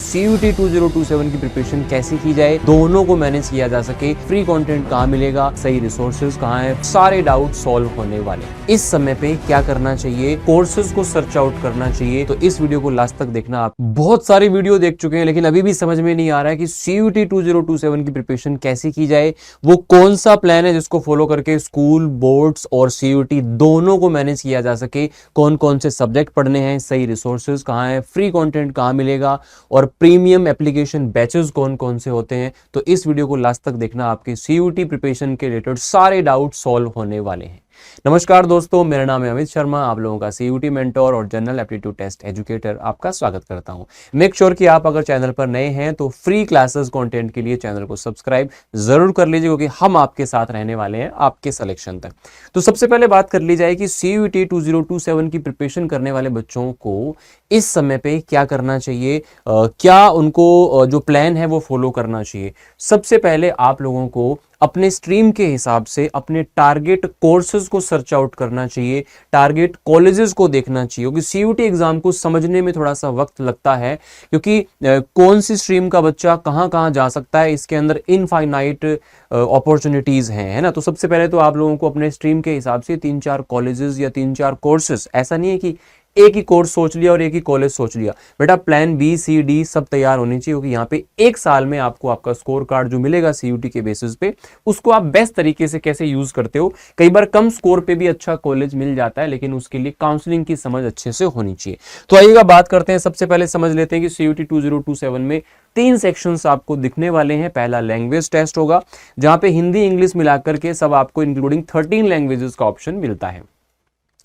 CUET 2027 की preparation कैसे की जाए, दोनों को मैनेज किया जा सके, फ्री कंटेंट कहाँ मिलेगा, सही रिसोर्सेज कहाँ है, सारे डाउट सॉल्व होने वाले। इस समय पे क्या करना चाहिए, कोर्सेज को सर्च आउट करना चाहिए। तो इस वीडियो को लास्ट तक देखना। आप बहुत सारी वीडियो देख चुके हैं लेकिन अभी भी समझ में नहीं आ रहा है कि CUET 2027 की प्रिपरेशन कैसे की जाए, वो कौन सा प्लान है जिसको फॉलो करके स्कूल, बोर्ड्स और CUET दोनों को मैनेज किया जा सके, कौन कौन से सब्जेक्ट पढ़ने हैं, सही रिसोर्सेज कहाँ है, फ्री कंटेंट कहाँ मिलेगा और प्रीमियम एप्लीकेशन बैचेस कौन कौन से होते हैं। तो इस वीडियो को लास्ट तक देखना, आपके CUET प्रिपरेशन के रिलेटेड सारे डाउट सॉल्व होने वाले हैं। नमस्कार दोस्तों, मेरा नाम है अमित शर्मा, आप लोगों का CUET मेंटोर और जनरल एप्टीट्यूड टेस्ट एजुकेटर आपका स्वागत करता हूं। मेक श्योर कि आप अगर चैनल पर नए हैं तो फ्री क्लासेस कंटेंट के लिए चैनल को सब्सक्राइब जरूर कर लीजिए, क्योंकि हम आपके साथ रहने वाले हैं आपके सिलेक्शन तक। तो सबसे पहले बात कर ली जाए कि CUET 2027 की प्रिपरेशन करने वाले बच्चों को इस समय पे क्या करना चाहिए, क्या उनको जो प्लान है वो फॉलो करना चाहिए। सबसे पहले आप लोगों को अपने स्ट्रीम के हिसाब से अपने टारगेट कोर्सेज को सर्च आउट करना चाहिए, टारगेट कॉलेजेस को देखना चाहिए, क्योंकि CUET एग्जाम को समझने में थोड़ा सा वक्त लगता है, क्योंकि कौन सी स्ट्रीम का बच्चा कहाँ कहाँ जा सकता है, इसके अंदर इनफाइनाइट अपॉर्चुनिटीज हैं, है ना। तो सबसे पहले तो आप लोगों को अपने स्ट्रीम के हिसाब से 3-4 कॉलेजेस या 3-4 कोर्सेज, ऐसा नहीं है कि एक ही कोर्स सोच लिया और एक ही कॉलेज सोच लिया, बेटा प्लान B, C, D सब तैयार होनी चाहिए, क्योंकि यहाँ पे एक साल में आपको आपका स्कोर कार्ड जो मिलेगा CUET के बेसिस पे, उसको आप बेस्ट तरीके से कैसे यूज करते हो। कई बार कम स्कोर पे भी अच्छा कॉलेज मिल जाता है, लेकिन उसके लिए काउंसलिंग की समझ अच्छे से होनी चाहिए। तो आइएगा बात करते हैं, सबसे पहले समझ लेते हैं कि CUET 2027 में 3 सेक्शंस आपको दिखने वाले हैं। पहला लैंग्वेज टेस्ट होगा, जहां पे हिंदी इंग्लिश मिलाकर के सब आपको इंक्लूडिंग 13 लैंग्वेजेस का ऑप्शन मिलता है।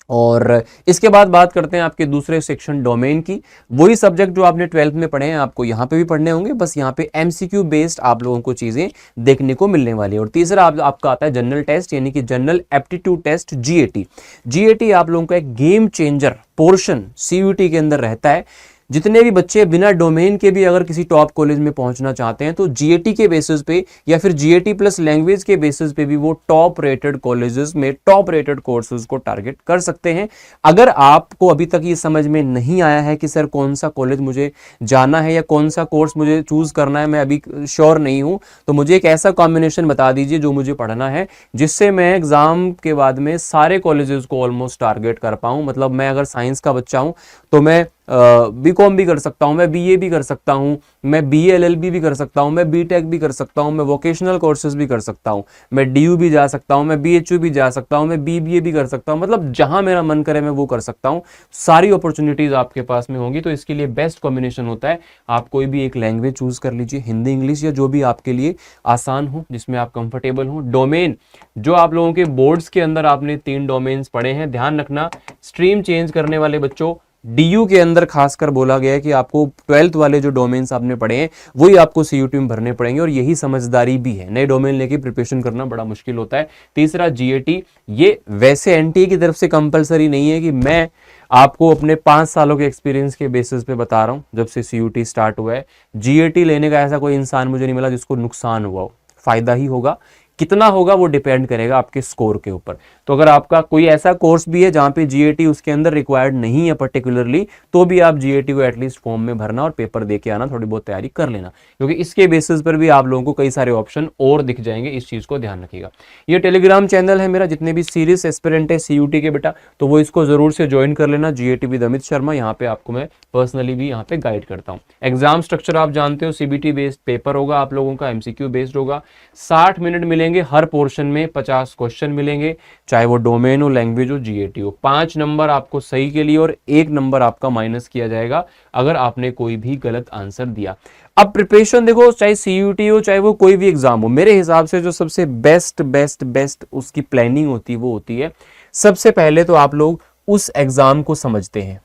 और इसके बाद बात करते हैं आपके दूसरे सेक्शन डोमेन की। वही सब्जेक्ट जो आपने 12th में पढ़े हैं आपको यहाँ पे भी पढ़ने होंगे, बस यहाँ पे MCQ बेस्ड आप लोगों को चीजें देखने को मिलने वाली है। और तीसरा आपका आता है जनरल टेस्ट, यानी कि जनरल एप्टीट्यूड टेस्ट GAT आप लोगों का एक गेम चेंजर पोर्शन CUET के अंदर रहता है। जितने भी बच्चे बिना डोमेन के भी अगर किसी टॉप कॉलेज में पहुंचना चाहते हैं तो GAT के बेसिस पे या फिर GAT प्लस लैंग्वेज के बेसिस पे भी वो टॉप रेटेड कॉलेजेस में टॉप रेटेड कोर्सेज को टारगेट कर सकते हैं। अगर आपको अभी तक ये समझ में नहीं आया है कि सर कौन सा कॉलेज मुझे जाना है या कौन सा कोर्स मुझे चूज करना है, मैं अभी श्योर नहीं हूं, तो मुझे एक ऐसा कॉम्बिनेशन बता दीजिए जो मुझे पढ़ना है, जिससे मैं एग्जाम के बाद में सारे कॉलेजेस को ऑलमोस्ट टारगेट कर पाऊं। मतलब मैं अगर साइंस का बच्चा हूं तो मैं BCom भी कर सकता हूं, मैं BA भी कर सकता हूं, मैं BA LLB भी कर सकता हूं, मैं BTech भी कर सकता हूं, मैं वोकेशनल कोर्सेज भी कर सकता हूं, मैं DU भी जा सकता हूं, मैं BHU भी जा सकता हूं, मैं BBA भी कर सकता हूं। मतलब जहां मेरा मन करे मैं वो कर सकता हूं, सारी अपॉर्चुनिटीज आपके पास में होंगी। तो इसके लिए बेस्ट कॉम्बिनेशन होता है, आप कोई भी एक लैंग्वेज चूज कर लीजिए, हिंदी इंग्लिश या जो भी आपके लिए आसान हो, जिसमें आप कंफर्टेबल हो। डोमेन जो आप लोगों के बोर्ड्स के अंदर आपने 3 डोमेन्स पढ़े हैं, ध्यान रखना स्ट्रीम चेंज करने वाले बच्चों, DU के अंदर खासकर बोला गया है कि आपको 12th वाले जो डोमेन्स आपने पढ़े हैं वही आपको CUET में भरने पड़ेंगे, और यही समझदारी भी है। नए डोमेन लेके प्रिपरेशन करना बड़ा मुश्किल होता है। तीसरा GAT, ये वैसे NTA की तरफ से कंपलसरी नहीं है, कि मैं आपको अपने 5 सालों के एक्सपीरियंस के बेसिस पे बता रहा हूं, जब से CUET स्टार्ट हुआ है। GAT लेने का ऐसा कोई इंसान मुझे नहीं मिला जिसको नुकसान हुआ हो, फायदा ही होगा। कितना होगा वो डिपेंड करेगा आपके स्कोर के ऊपर। तो अगर आपका कोई ऐसा कोर्स भी है जहां पे GAT उसके अंदर रिक्वायर्ड नहीं है पर्टिकुलरली, तो भी आप GAT को एटलीस्ट फॉर्म में भरना और पेपर दे के आना, थोड़ी बहुत तैयारी कर लेना, क्योंकि इसके बेसिस पर भी आप लोगों को कई सारे ऑप्शन और दिख जाएंगे। इस चीज को ध्यान रखिएगा। ये टेलीग्राम चैनल है मेरा, जितने भी सीरियस एस्पिरेंट है CUET के बेटा, तो वो इसको जरूर से ज्वाइन कर लेना, GAT विद अमित शर्मा। यहाँ पे आपको मैं पर्सनली भी यहाँ पे गाइड करता हूँ। एग्जाम स्ट्रक्चर आप जानते हो, CBT बेस्ड पेपर होगा आप लोगों का, MCQ बेस्ड होगा, 60 मिनट मिलेंगे हर पोर्शन में, 50 क्वेश्चन मिलेंगे, चाहे वो डोमेन हो, लैंग्वेज हो, GAT हो। 5 नंबर आपको सही के लिए और 1 नंबर आपका माइनस किया जाएगा अगर आपने कोई भी गलत आंसर दिया। अब प्रिपरेशन देखो, चाहे CUET हो चाहे वो कोई भी एग्जाम हो, मेरे हिसाब से जो सबसे बेस्ट उसकी प्लानिंग होती है वो होती है, सबसे पहले तो आप लोग उस एग्जाम को समझते हैं।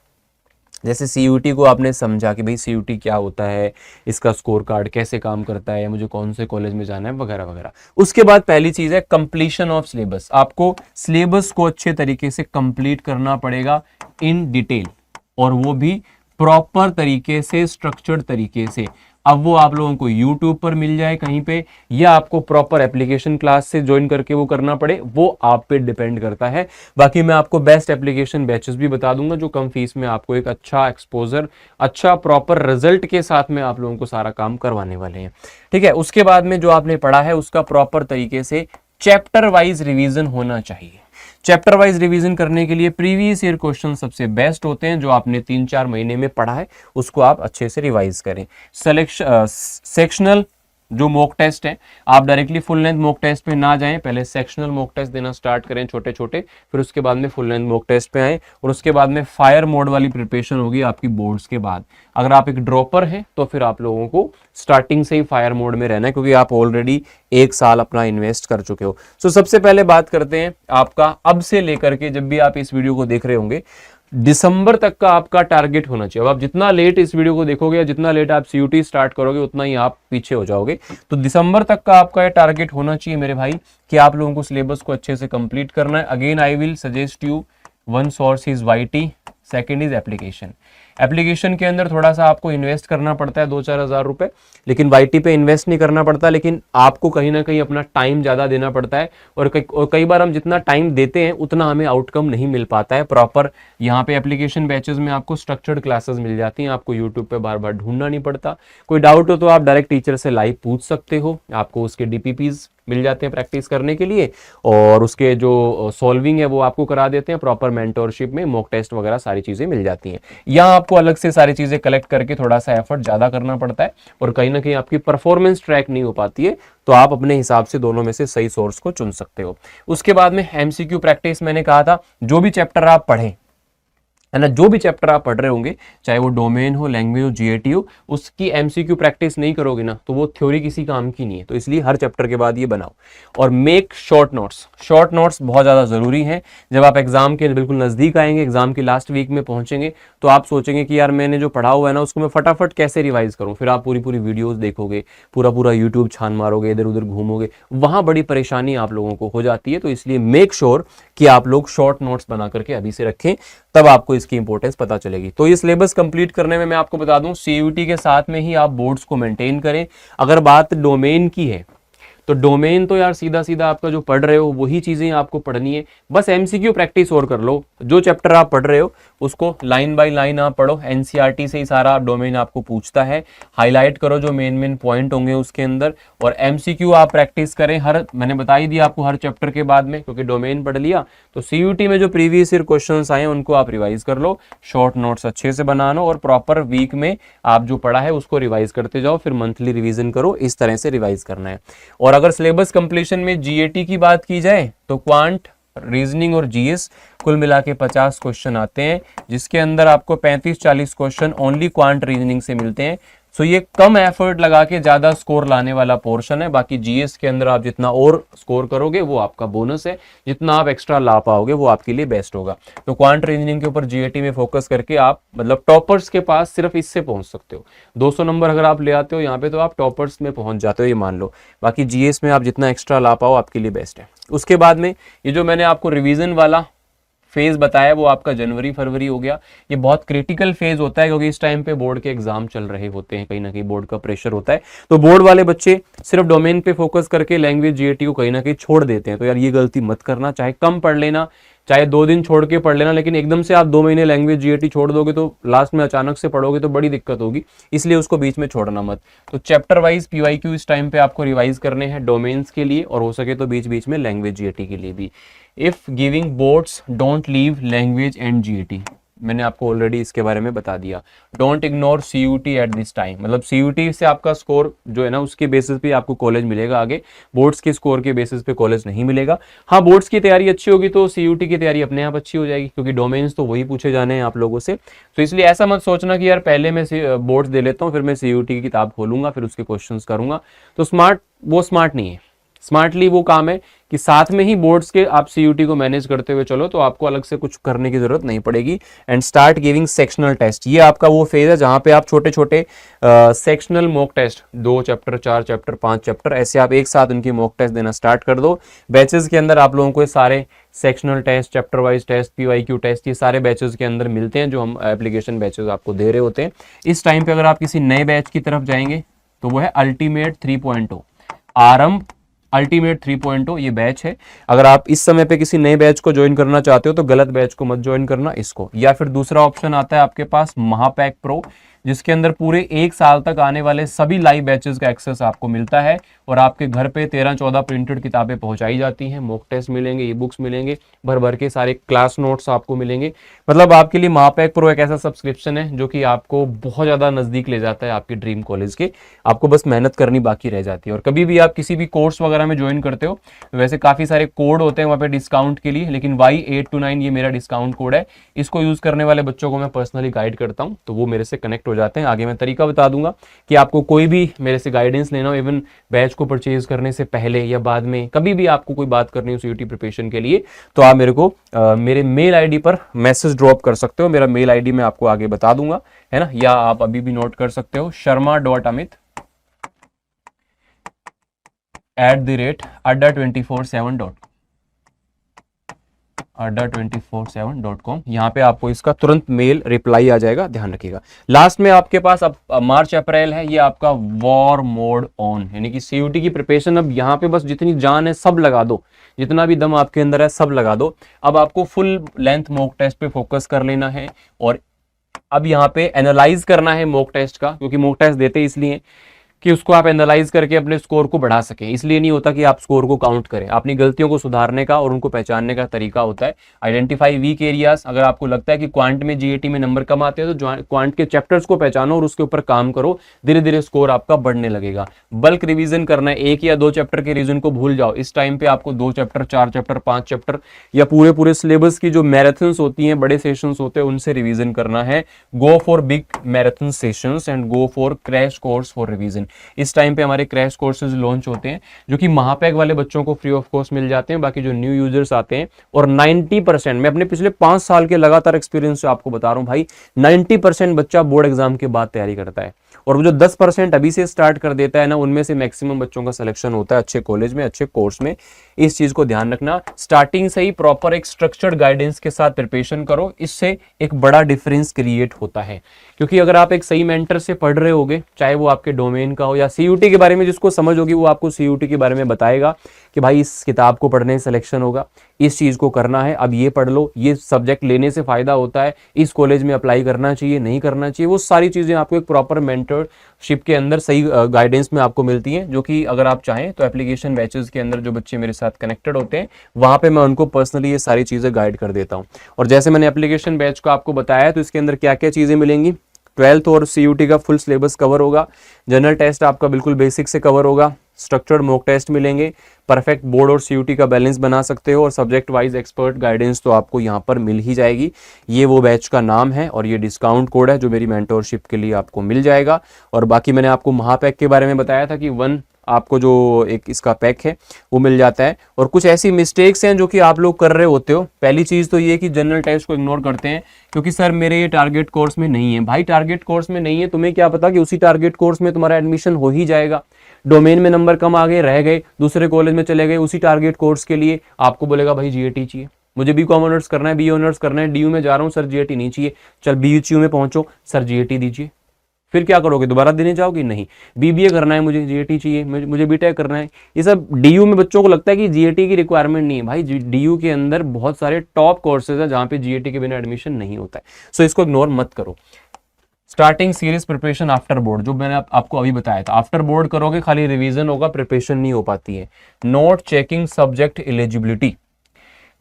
जैसे CUET को आपने समझा कि भाई CUET क्या होता है, इसका स्कोर कार्ड कैसे काम करता है, मुझे कौन से कॉलेज में जाना है, वगैरह वगैरह। उसके बाद पहली चीज है कंप्लीशन ऑफ सिलेबस। आपको सिलेबस को अच्छे तरीके से कंप्लीट करना पड़ेगा इन डिटेल, और वो भी प्रॉपर तरीके से, स्ट्रक्चर्ड तरीके से। अब वो आप लोगों को YouTube पर मिल जाए कहीं पे, या आपको प्रॉपर एप्लीकेशन क्लास से ज्वाइन करके वो करना पड़े, वो आप पे डिपेंड करता है। बाकी मैं आपको बेस्ट एप्लीकेशन बैचेस भी बता दूंगा जो कम फीस में आपको एक अच्छा एक्सपोजर, अच्छा प्रॉपर रिजल्ट के साथ में आप लोगों को सारा काम करवाने वाले हैं। ठीक है, उसके बाद में जो आपने पढ़ा है उसका प्रॉपर तरीके से चैप्टर वाइज रिवीजन होना चाहिए। चैप्टर वाइज रिवीजन करने के लिए प्रीवियस ईयर क्वेश्चन सबसे बेस्ट होते हैं, जो आपने 3-4 महीने में पढ़ा है उसको आप अच्छे से रिवाइज करें। सेक्शनल जो मॉक टेस्ट है, आप directly full length mock test पे ना जाएं, पहले सेक्शनल मॉक टेस्ट देना स्टार्ट करें छोटे छोटे, फिर उसके बाद में फुल लेंथ मॉक टेस्ट पे आए, और उसके बाद में फायर मोड वाली प्रिपरेशन होगी आपकी बोर्ड्स के बाद। अगर आप एक ड्रॉपर हैं तो फिर आप लोगों को स्टार्टिंग से ही फायर मोड में रहना है, क्योंकि आप ऑलरेडी 1 साल अपना इन्वेस्ट कर चुके हो। सबसे पहले बात करते हैं आपका अब से लेकर के, जब भी आप इस वीडियो को देख रहे होंगे, दिसंबर तक का आपका टारगेट होना चाहिए। अब आप जितना लेट इस वीडियो को देखोगे या जितना लेट आप सीयूटी स्टार्ट करोगे उतना ही आप पीछे हो जाओगे। तो दिसंबर तक का आपका ये टारगेट होना चाहिए मेरे भाई, कि आप लोगों को सिलेबस को अच्छे से कंप्लीट करना है। Again I will suggest you, one source is YT, second is application. Application के अंदर थोड़ा सा आपको इन्वेस्ट करना पड़ता है 2-4 हज़ार रुपए, लेकिन वाईटी पे इन्वेस्ट नहीं करना पड़ता, लेकिन आपको कहीं ना कहीं अपना टाइम ज़्यादा देना पड़ता है, और कई बार हम जितना टाइम देते हैं उतना हमें आउटकम नहीं मिल पाता है प्रॉपर। यहाँ पे एप्लीकेशन बैचेस में आपको स्ट्रक्चर्ड क्लासेस मिल जाती हैं, आपको यूट्यूब पे बार बार ढूंढना नहीं पड़ता। कोई डाउट हो तो आप डायरेक्ट टीचर से लाइव पूछ सकते हो, आपको उसके डीपीपीज मिल जाते हैं प्रैक्टिस करने के लिए, और उसके जो सॉल्विंग है वो आपको करा देते हैं प्रॉपर मेंटोरशिप में, मॉक टेस्ट वगैरह सारी चीज़ें मिल जाती हैं। यहाँ आपको अलग से सारी चीज़ें कलेक्ट करके थोड़ा सा एफर्ट ज़्यादा करना पड़ता है, और कहीं ना कहीं आपकी परफॉर्मेंस ट्रैक नहीं हो पाती है, तो आप अपने हिसाब से दोनों में से सही सोर्स को चुन सकते हो। उसके बाद में एमसीक्यू प्रैक्टिस, मैंने कहा था जो भी चैप्टर आप पढ़ें, है ना, जो भी चैप्टर आप पढ़ रहे होंगे, चाहे वो डोमेन हो, लैंग्वेज हो, जीएटी हो, उसकी एमसीक्यू प्रैक्टिस नहीं करोगे ना तो वो थ्योरी किसी काम की नहीं है। तो इसलिए हर चैप्टर के बाद ये बनाओ, और make short notes. Short notes बहुत ज़्यादा ज़रूरी हैं। जब आप एग्जाम के बिल्कुल नज़दीक आएंगे, एग्जाम की लास्ट वीक में पहुंचेंगे, तो आप सोचेंगे कि यार मैंने जो पढ़ा हुआ है ना उसको मैं फटाफट कैसे रिवाइज करूँ। फिर आप पूरी वीडियोज़ देखोगे, पूरा यूट्यूब छान मारोगे, इधर उधर घूमोगे, वहाँ बड़ी परेशानी आप लोगों को हो जाती है। तो इसलिए मेक श्योर कि आप लोग शॉर्ट नोट्स बना करके अभी से रखें, तब आपको इसकी इंपॉर्टेंस पता चलेगी। तो ये सिलेबस कंप्लीट करने में मैं आपको बता दूं, सीयूटी के साथ में ही आप बोर्ड्स को मेंटेन करें। अगर बात डोमेन की है तो डोमेन तो यार सीधा सीधा आपका जो पढ़ रहे हो वही चीजें आपको पढ़नी है, बस एमसीक्यू प्रैक्टिस और कर लो। जो चैप्टर आप पढ़ रहे हो उसको लाइन बाय लाइन आप पढ़ो, एनसीईआरटी से ही सारा डोमेन आपको पूछता है, हाईलाइट करो जो मेन पॉइंट होंगे उसके अंदर, और एमसीक्यू आप प्रैक्टिस करें। मैंने बता ही दिया आपको हर चैप्टर के बाद में, क्योंकि डोमेन पढ़ लिया तो सीयूटी में जो प्रीवियस ईयर क्वेश्चंस आए उनको आप रिवाइज कर लो, शॉर्ट नोट्स अच्छे से बना लो, और प्रॉपर वीक में आप जो पढ़ा है उसको रिवाइज करते जाओ, फिर मंथली रिवीजन करो। इस तरह से रिवाइज करना है। और अगर सिलेबस कंप्लीशन में जीएटी की बात की जाए तो क्वांट, रीजनिंग और जीएस कुल मिला के 50 क्वेश्चन आते हैं, जिसके अंदर आपको 35-40 क्वेश्चन ओनली क्वांट रीजनिंग से मिलते हैं। सो ये कम एफर्ट लगा के ज्यादा स्कोर लाने वाला पोर्शन है। बाकी जीएस के अंदर आप जितना और स्कोर करोगे वो आपका बोनस है, जितना आप एक्स्ट्रा ला पाओगे वो आपके लिए बेस्ट होगा। तो क्वांट रीजनिंग के ऊपर जीएटी में फोकस करके आप मतलब टॉपर्स के पास सिर्फ इससे पहुंच सकते हो। 200 नंबर अगर आप ले आते हो यहाँ पे तो आप टॉपर्स में पहुंच जाते हो, ये मान लो। बाकी जीएस में आप जितना एक्स्ट्रा ला पाओ आपके लिए बेस्ट है। उसके बाद में ये जो मैंने आपको रिवीजन वाला फेज बताया वो आपका जनवरी-फरवरी हो गया। ये बहुत क्रिटिकल फेज होता है, क्योंकि इस टाइम पे बोर्ड के एग्जाम चल रहे होते हैं, कहीं ना कहीं बोर्ड का प्रेशर होता है। तो बोर्ड वाले बच्चे सिर्फ डोमेन पे फोकस करके लैंग्वेज जीएटी को कहीं ना कहीं छोड़ देते हैं। तो यार ये गलती मत करना, चाहे कम पढ़ लेना, चाहे 2 दिन छोड़ के पढ़ लेना, लेकिन एकदम से आप 2 महीने लैंग्वेज जीएटी छोड़ दोगे तो लास्ट में अचानक से पढ़ोगे तो बड़ी दिक्कत होगी, इसलिए उसको बीच में छोड़ना मत। तो चैप्टर वाइज पीवाईक्यू इस टाइम पे आपको रिवाइज करने हैं डोमेन्स के लिए, और हो सके तो बीच बीच में लैंग्वेज जीएटी के लिए भी। If giving boards don't leave language and GAT, मैंने आपको ऑलरेडी इसके बारे में बता दिया। Don't ignore CUET at this time, मतलब सीयूटी से आपका स्कोर जो है ना उसके बेसिस पे आपको कॉलेज मिलेगा आगे, बोर्ड्स के स्कोर के बेसिस पे कॉलेज नहीं मिलेगा। हाँ, बोर्ड्स की तैयारी अच्छी होगी तो सीयूटी की तैयारी अपने आप अच्छी हो जाएगी, क्योंकि डोमेन्स तो वही पूछे जाने हैं आप लोगों से। तो इसलिए ऐसा मत सोचना कि यार पहले मैं बोर्ड्स दे लेता हूँ फिर मैं सीयूटी की किताब खोलूंगा फिर उसके क्वेश्चन करूंगा। तो वो स्मार्ट नहीं है। स्मार्टली वो काम है कि साथ में ही बोर्ड्स के आप सीयूटी को मैनेज करते हुए चलो, तो आपको अलग से कुछ करने की जरूरत नहीं पड़ेगी। And start giving sectional test, ये आपका वो फेज है जहां पे आप छोटे छोटे sectional mock test, 2 chapter, 4 chapter, 5 chapter, ऐसे आप एक साथ उनकी मॉक टेस्ट देना स्टार्ट कर दो। बैचेस के अंदर आप लोगों को सारे sectional test, chapter wise test, PYQ test, ये सारे बैचेस के अंदर मिलते हैं जो हम एप्लीकेशन बैचेस आपको दे रहे होते हैं। इस टाइम पे अगर आप किसी नए बैच की तरफ जाएंगे तो वो है अल्टीमेट 3.0, आरंभ अल्टीमेट 3.0 ये बैच है। अगर आप इस समय पे किसी नए बैच को ज्वाइन करना चाहते हो तो गलत बैच को मत ज्वाइन करना, इसको। या फिर दूसरा ऑप्शन आता है आपके पास महापैक प्रो, जिसके अंदर पूरे 1 साल तक आने वाले सभी लाइव बैचेस का एक्सेस आपको मिलता है और आपके घर पे 13-14 प्रिंटेड किताबें पहुंचाई जाती हैं, मॉक टेस्ट मिलेंगे, ई बुक्स मिलेंगे, भर भर के सारे क्लास नोट्स आपको मिलेंगे। मतलब आपके लिए महापैक प्रो एक ऐसा सब्सक्रिप्शन है जो कि आपको बहुत ज़्यादा नज़दीक ले जाता है आपके ड्रीम कॉलेज के। आपको बस मेहनत करनी बाकी रह जाती है। और कभी भी आप किसी भी कोर्स वगैरह में ज्वाइन करते हो, वैसे काफ़ी सारे कोड होते हैं वहाँ पे डिस्काउंट के लिए, लेकिन Y829 ये मेरा डिस्काउंट कोड है। इसको यूज़ करने वाले बच्चों को मैं पर्सनली गाइड करता हूँ, तो वो मेरे से कनेक्ट हो जाते हैं। आगे मैं तरीका बता दूंगा कि आपको कोई भी मेरे से गाइडेंस लेना हो, इवन बैच को परचेज करने से पहले या बाद में, कभी भी आपको कोई बात करनी हो सीयूटी प्रिपरेशन के लिए, तो आप मेरे को मेरे मेल आईडी पर मैसेज ड्रॉप कर सकते हो। मेरा मेल आईडी मैं आपको आगे बता दूंगा, है ना, या आप अभी भी नोट कर सकते हो, sharma.amit@adda247.com, adda247.com। यहाँ पे आपको इसका तुरंत मेल रिप्लाई आ जाएगा, ध्यान रखिएगा। लास्ट में आपके पास अब मार्च अप्रैल है, ये आपका वॉर मोड ऑन, यानी कि सीयूटी की प्रिपरेशन अब यहाँ पे बस जितनी जान है सब लगा दो, जितना भी दम आपके अंदर है सब लगा दो। अब आपको फुल लेंथ मॉक टेस्ट पे फोकस कर लेना है और अब यहाँ पे एनालाइज करना है मॉक टेस्ट का, क्योंकि मॉक टेस्ट देते इसलिए कि उसको आप एनालाइज करके अपने स्कोर को बढ़ा सकें। इसलिए नहीं होता कि आप स्कोर को काउंट करें, अपनी गलतियों को सुधारने का और उनको पहचानने का तरीका होता है। आइडेंटिफाई वीक एरियाज, अगर आपको लगता है कि क्वांट में जीएटी में नंबर कम आते हैं तो क्वांट के चैप्टर्स को पहचानो और उसके ऊपर काम करो, धीरे धीरे स्कोर आपका बढ़ने लगेगा। बल्क रिवीजन करना है, 1 या 2 चैप्टर के रिवीजन को भूल जाओ। इस टाइम पे आपको 2 चैप्टर, 4 चैप्टर, 5 चैप्टर या पूरे सिलेबस की जो मैराथन्स होती हैं, बड़े सेशंस होते हैं, उनसे रिवीजन करना है। Go for big marathon sessions and go for crash course for revision. इस टाइम पे हमारे क्रैश कोर्सेज लॉन्च होते हैं जो कि महापैक वाले बच्चों को फ्री ऑफ कॉस्ट मिल जाते हैं, बाकी जो न्यू यूजर्स आते हैं। और 90%, मैं अपने पिछले 5 साल के लगातार एक्सपीरियंस से आपको बता रहा हूं भाई, 90% बच्चा बोर्ड एग्जाम के बाद तैयारी करता है और वो जो 10% अभी से स्टार्ट कर देता है ना, उनमें से मैक्सिमम बच्चों का सिलेक्शन होता है अच्छे कॉलेज में, अच्छे कोर्स में। इस चीज को ध्यान रखना, स्टार्टिंग से ही प्रॉपर एक स्ट्रक्चर्ड गाइडेंस के साथ प्रिपरेशन करो, इससे एक बड़ा डिफरेंस क्रिएट होता है। क्योंकि अगर आप एक सही मेंटर से पढ़ रहे होगे, चाहे वो आपके डोमेन का हो या सीयूटी के बारे में जिसको समझ होगी वो आपको सीयूटी के बारे में बताएगा कि भाई इस किताब को पढ़ने से सिलेक्शन होगा, इस चीज को करना है, अब ये पढ़ लो, ये सब्जेक्ट लेने से फायदा होता है, इस कॉलेज में अप्लाई करना चाहिए, नहीं करना चाहिए, वो सारी चीजें आपको एक प्रॉपर मेंटरशिप के अंदर सही गाइडेंस में आपको मिलती हैं, जो कि अगर आप चाहें तो एप्लीकेशन बैचेस के अंदर जो बच्चे मेरे साथ कनेक्टेड होते हैं वहां पे मैं उनको पर्सनली ये सारी चीजें गाइड कर देता हूं। और जैसे मैंने एप्लीकेशन बैच को आपको बताया, तो इसके अंदर क्या क्या चीजें मिलेंगी, 12th और सीयूटी का फुल सिलेबस कवर होगा, जनरल टेस्ट आपका बिल्कुल बेसिक से कवर होगा, स्ट्रक्चर्ड मॉक टेस्ट मिलेंगे, परफेक्ट बोर्ड और सीयूटी का बैलेंस बना सकते हो और सब्जेक्ट वाइज एक्सपर्ट गाइडेंस तो आपको यहाँ पर मिल ही जाएगी। ये वो बैच का नाम है और ये डिस्काउंट कोड है जो मेरी मेंटोरशिप के लिए आपको मिल जाएगा। और बाकी मैंने आपको महापैक के बारे में बताया था कि 1 आपको जो एक इसका पैक है वो मिल जाता है। और कुछ ऐसी मिस्टेक्स हैं जो कि आप लोग कर रहे होते हो। पहली चीज़ तो ये कि जनरल टेस्ट को इग्नोर करते हैं क्योंकि सर मेरे ये टारगेट कोर्स में नहीं है। भाई टारगेट कोर्स में नहीं है, तुम्हें क्या पता कि उसी टारगेट कोर्स में तुम्हारा एडमिशन हो ही जाएगा। डोमेन में नंबर कम आ गए, रह गए, दूसरे कॉलेज में चले गए उसी टारगेट कोर्स के लिए, आपको बोलेगा भाई जीएटी चाहिए, मुझे बीकॉम ऑनर्स करना है, बीए ऑनर्स करना है, डीयू में जा रहा हूँ सर जीएटी नहीं चाहिए, चल बीएचयू में पहुंचो सर जीएटी दीजिए। फिर क्या करोगे, दोबारा देने जाओगे? नहीं। बीबीए करना है मुझे, जीएटी चाहिए, मुझे बीटेक करना है। ये सब डीयू में बच्चों को लगता है कि जीएटी की रिक्वायरमेंट नहीं है। भाई डीयू के अंदर बहुत सारे टॉप कोर्सेज है जहां पे जीएटी के बिना एडमिशन नहीं होता है, सो इसको इग्नोर मत करो। Starting serious preparation after board, जो मैंने आपको अभी बताया था, आफ्टर बोर्ड करोगे खाली रिवीजन होगा, प्रिपरेशन नहीं हो पाती है। नोट चेकिंग सब्जेक्ट एलिजिबिलिटी,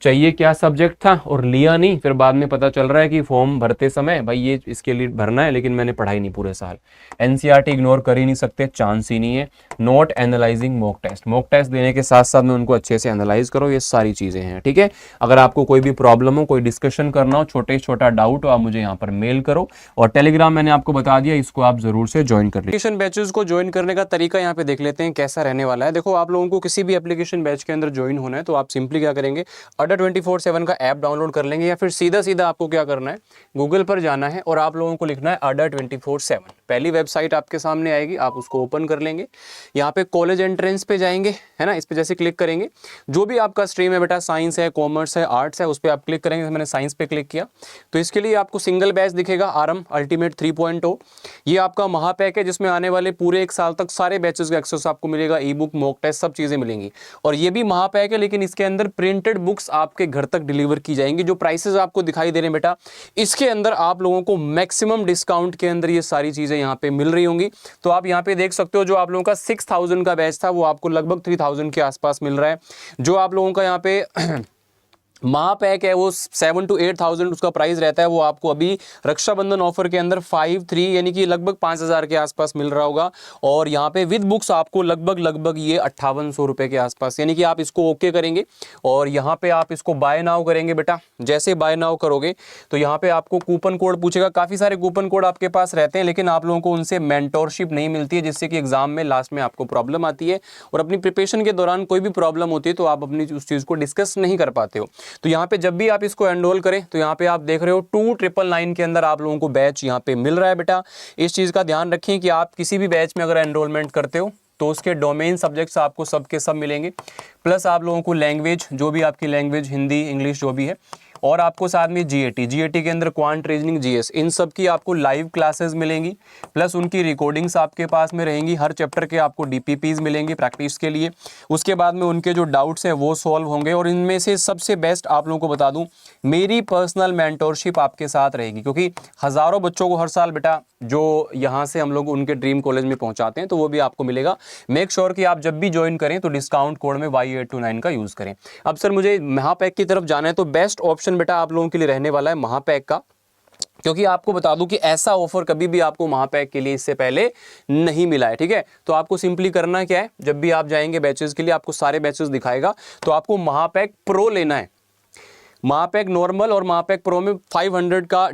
चाहिए क्या सब्जेक्ट था और लिया नहीं, फिर बाद में पता चल रहा है कि फॉर्म भरते समय भाई ये इसके लिए भरना है लेकिन मैंने पढ़ाई नहीं पूरे साल। एनसीईआरटी इग्नोर कर ही नहीं सकते, चांस ही नहीं है। Not analysing mock test, mock test देने के साथ साथ में उनको अच्छे से एनालाइज करो, ये सारी चीजें हैं, ठीक है। अगर आपको कोई भी प्रॉब्लम हो, कोई डिस्कशन करना हो, छोटा डाउट हो, आप मुझे यहाँ पर मेल करो। और टेलीग्राम मैंने आपको बता दिया, इसको आप जरूर से ज्वाइन कर लीजिए। बैचेस को ज्वाइन करने का तरीका यहाँ पे देख लेते हैं कैसा रहने वाला है। देखो, आप लोगों को किसी भी एप्लीकेशन बैच के अंदर ज्वाइन होना है तो आप सिंपली क्या करेंगे, अड्डा 24/7 का ऐप डाउनलोड कर लेंगे, या फिर सीधा आपको क्या करना है, गूगल पर जाना है और आप लोगों को लिखना है अड्डा 24/7। पहली वेबसाइट आपके सामने आएगी, आप उसको ओपन कर लेंगे। यहाँ पे कॉलेज एंट्रेंस पे जाएंगे, है ना, इस पे जैसे क्लिक करेंगे, जो भी आपका स्ट्रीम है बेटा, साइंस है, कॉमर्स है, आर्ट्स है, उस पर आप क्लिक करेंगे। मैंने साइंस पे क्लिक किया तो इसके लिए आपको सिंगल बैच दिखेगा, आरएम अल्टीमेट 3.0। ये आपका महापैक है जिसमें आने वाले पूरे 1 साल तक सारे बैचेस का एक्सेस आपको मिलेगा, ई बुक, मॉक टेस्ट, सब चीजें मिलेंगी। और ये भी महापैक है लेकिन इसके अंदर प्रिंटेड बुक्स आपके घर तक डिलीवर की जाएंगी। जो प्राइसेस आपको दिखाई दे रहे हैं बेटा, इसके अंदर आप लोगों को मैक्सिमम डिस्काउंट के अंदर ये सारी चीजें यहाँ पे मिल रही होंगी। तो आप यहाँ पे देख सकते हो, जो आप लोगों का 6000 का बैच था वो आपको लगभग 3000 के आसपास मिल रहा है। जो आप लोगों का यहाँ पे महापैक है वो 7 to 8,000 उसका प्राइस रहता है, वो आपको अभी रक्षाबंधन ऑफर के अंदर 5-3 यानी कि लगभग 5000 के आसपास मिल रहा होगा। और यहाँ पे विद बुक्स आपको लगभग ये 5800 रुपए के आसपास, यानी कि आप इसको ओके करेंगे और यहाँ पे आप इसको बाय नाउ करेंगे बेटा। जैसे बाय नाउ करोगे तो यहाँ पे आपको कूपन कोड पूछेगा, काफ़ी सारे कूपन कोड आपके पास रहते हैं लेकिन आप लोगों को उनसे मेंटोरशिप नहीं मिलती है, जिससे कि एग्जाम में लास्ट में आपको प्रॉब्लम आती है और अपनी प्रिपरेशन के दौरान कोई भी प्रॉब्लम होती है तो आप अपनी उस चीज़ को डिस्कस नहीं कर पाते हो। तो यहाँ पे जब भी आप इसको एनरोल करें तो यहाँ पे आप देख रहे हो 2999 के अंदर आप लोगों को बैच यहाँ पे मिल रहा है बेटा। इस चीज़ का ध्यान रखें कि आप किसी भी बैच में अगर एनरोलमेंट करते हो तो उसके डोमेन सब्जेक्ट्स आपको सबके सब मिलेंगे, प्लस आप लोगों को लैंग्वेज, जो भी आपकी लैंग्वेज, हिंदी, इंग्लिश जो भी है, और आपको साथ में जीएटी के अंदर क्वांट, रीजनिंग, जीएस, इन सब की आपको लाइव क्लासेस मिलेंगी, प्लस उनकी रिकॉर्डिंग्स आपके पास में रहेंगी। हर चैप्टर के आपको डीपीपीज मिलेंगे प्रैक्टिस के लिए। उसके बाद में उनके जो डाउट्स हैं वो सॉल्व होंगे। और इनमें से सबसे बेस्ट आप लोगों को बता दूं, मेरी पर्सनल मेंटोरशिप आपके साथ रहेगी, क्योंकि हज़ारों बच्चों को हर साल बेटा जो यहाँ से हम लोग उनके ड्रीम कॉलेज में पहुँचाते हैं तो वो भी आपको मिलेगा। मेक श्योर कि आप जब भी ज्वाइन करें तो डिस्काउंट कोड में Y829 का यूज़ करें। अब सर मुझे महापैक की तरफ जाना है तो बेस्ट ऑप्शन बेटा आप लोगों के लिए रहने वाला है महापैक का, क्योंकि आपको बता दूं कि ऐसा ऑफर कभी भी आपको महापैक के लिए इससे पहले नहीं मिला है, ठीक है। तो आपको सिंपली करना क्या है, जब भी आप जाएंगे बैचेस के लिए आपको सारे बैचेस दिखाएगा, तो आपको महापैक प्रो लेना है। महापैक नॉर्मल और महापैक प्रो में 500 का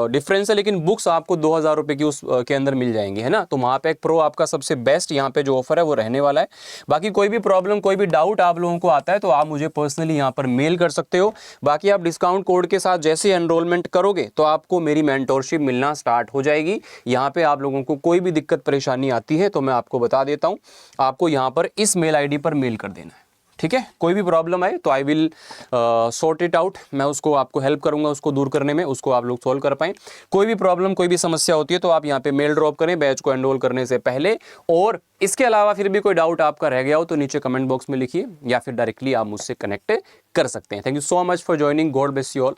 डिफरेंस है, लेकिन बुक्स आपको 2000 रुपये की उस के अंदर मिल जाएंगे, है ना। तो महापैक प्रो आपका सबसे बेस्ट यहाँ पे जो ऑफर है वो रहने वाला है। बाकी कोई भी प्रॉब्लम, कोई भी डाउट आप लोगों को आता है तो आप मुझे पर्सनली यहाँ पर मेल कर सकते हो। बाकी आप डिस्काउंट कोड के साथ जैसे एनरोलमेंट करोगे तो आपको मेरी मेंटोरशिप मिलना स्टार्ट हो जाएगी। यहाँ पे आप लोगों को कोई भी दिक्कत परेशानी आती है तो मैं आपको बता देता हूँ, आपको यहाँ पर इस मेल ID पर मेल कर देना है, ठीक है। कोई भी प्रॉब्लम आए तो I will sort it out, मैं उसको आपको हेल्प करूंगा उसको दूर करने में, उसको आप लोग सॉल्व कर पाएं। कोई भी प्रॉब्लम, कोई भी समस्या होती है तो आप यहाँ पे मेल ड्रॉप करें बैच को एनरोल करने से पहले। और इसके अलावा फिर भी कोई डाउट आपका रह गया हो तो नीचे कमेंट बॉक्स में लिखिए या फिर डायरेक्टली आप मुझसे कनेक्ट कर सकते हैं। Thank you so much for joining, God bless you all.